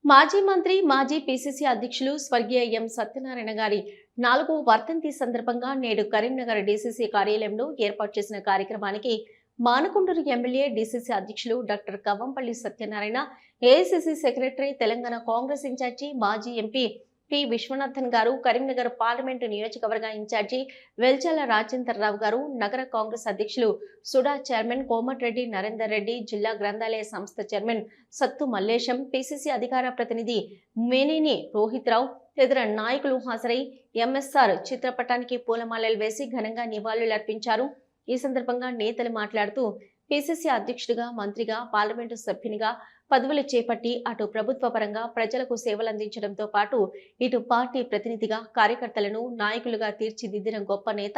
మాజీ మంత్రి, మాజీ పీసీసీ అధ్యక్షులు స్వర్గీయ ఎం సత్యనారాయణ గారి 4వ వర్ధంతి సందర్భంగా నేడు కరీంనగర్ డీసీసీ కార్యాలయంలో ఏర్పాటు చేసిన కార్యక్రమానికి మానకొండూరు ఎమ్మెల్యే డీసీసీ అధ్యక్షులు doctor Kavvampally Satyanarayana, AICC secretary, Telangana Congress incharge, మాజీ ఎంపీ పి విశ్వనాథన్ గారు, కరీంనగర్ పార్లమెంటు నియోజకవర్గ ఇన్ఛార్జి వెల్చాల రాజేందర్రావు గారు, నగర కాంగ్రెస్ అధ్యక్షులు సుడా చైర్మన్ కోమటిరెడ్డి నరేందర్ రెడ్డి, జిల్లా గ్రంథాలయ సంస్థ చైర్మన్ సత్తు మల్లేశం, పీసీసీ అధికార ప్రతినిధి మేనేని రోహిత్రావు తదితర నాయకులు హాజరై ఎంఎస్ఆర్ చిత్రపటానికి పూలమాలలు వేసి ఘనంగా నివాళులర్పించారు. ఈ సందర్భంగా నేతలు మాట్లాడుతూ పీసీసీ అధ్యక్షుడిగా, మంత్రిగా, పార్లమెంటు సభ్యునిగా పదవులు చేపట్టి అటు ప్రభుత్వ పరంగా ప్రజలకు సేవలందించడంతో పాటు ఇటు పార్టీ ప్రతినిధిగా కార్యకర్తలను నాయకులుగా తీర్చిదిద్దిన గొప్ప నేత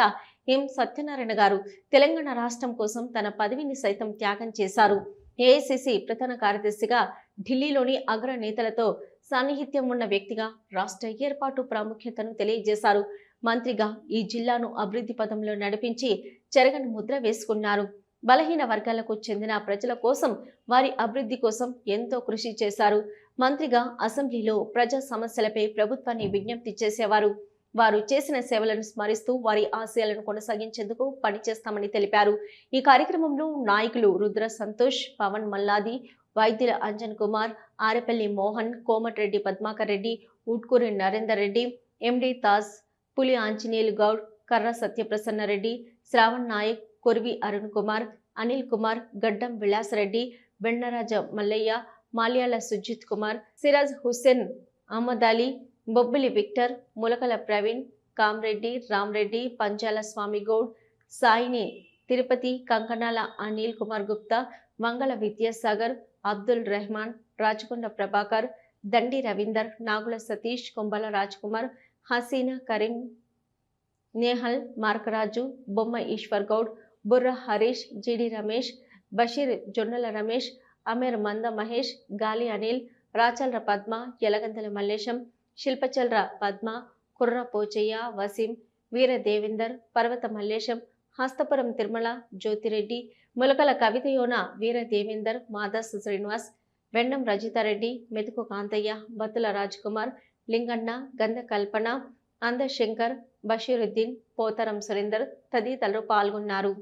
ఎం సత్యనారాయణ గారు తెలంగాణ రాష్ట్రం కోసం తన పదవిని సైతం త్యాగం చేశారు. ఏఐసీసీ ప్రధాన కార్యదర్శిగా ఢిల్లీలోని అగ్ర నేతలతో సాన్నిహిత్యం ఉన్న వ్యక్తిగా రాష్ట్ర ఏర్పాటు ప్రాముఖ్యతను తెలియజేశారు. మంత్రిగా ఈ జిల్లాను అభివృద్ధి పదంలో నడిపించి చెరగని ముద్ర వేసుకున్నారు. బలహీన వర్గాలకు చెందిన ప్రజల కోసం, వారి అభివృద్ధి కోసం ఎంతో కృషి చేశారు. మంత్రిగా అసెంబ్లీలో ప్రజా సమస్యలపై ప్రభుత్వాన్ని విజ్ఞప్తి చేసేవారు. వారు చేసిన సేవలను స్మరిస్తూ వారి ఆశయాలను కొనసాగించేందుకు పనిచేస్తామని తెలిపారు. ఈ కార్యక్రమంలో నాయకులు రుద్ర సంతోష్, పవన్ మల్లాది, వైద్యుల అంజన్ కుమార్, ఆరెపల్లి మోహన్, కోమటిరెడ్డి పద్మాకర్ రెడ్డి, ఉట్కూరి నరేందర్ రెడ్డి, ఎండి తాజ్, పులి ఆంజనేయులు గౌడ్, కర్ర సత్యప్రసన్న రెడ్డి, శ్రావణ్ నాయక్, కొరివి అరుణ్ కుమార్, అనిల్ కుమార్, గడ్డం విలాసరెడ్డి, బెండరాజ మల్లయ్య, మాల్యాల సుజిత్ కుమార్, సిరాజ్ హుస్సేన్, అహ్మద్ అలీ, బొబ్బిలి విక్టర్, ములకల ప్రవీణ్, కామ్రెడ్డి, రామ్రెడ్డి, పంచాల స్వామి గౌడ్, సాయిని తిరుపతి, కంకణాల అనిల్ కుమార్ గుప్తా, మంగళ విద్యాసాగర్, అబ్దుల్ రెహమాన్, రాచకొండ ప్రభాకర్, దండి రవీందర్, నాగుల సతీష్, కొంబల రాజ్ కుమార్, హసీనా కరీం, నేహల్, మార్కరాజు, బొమ్మ ఈశ్వర్ గౌడ్, బుర్ర హరీష్, జిడి రమేష్, బషీర్, జొన్నల రమేష్, అమీర్ మంద మహేష్, గాలి అనిల్, రాచల్ర పద్మ, యలగందల మల్లేశం, శిల్పచల్ర పద్మ, కుర్ర పోచయ్య, వసీం, వీర దేవేందర్, పర్వత మల్లేశం, హస్తపురం తిరుమల, జ్యోతిరెడ్డి, ములకల కవితయోన వీర దేవేందర్, మాదాస్ శ్రీనివాస్, వెండం రజితారెడ్డి, మెతుకు కాంతయ్య, బత్తుల రాజ్ కుమార్, లింగన్న, గంధ కల్పన, అందశంకర్, బషీరుద్దీన్, పోతరం సురేందర్ తదితరులు పాల్గొన్నారు.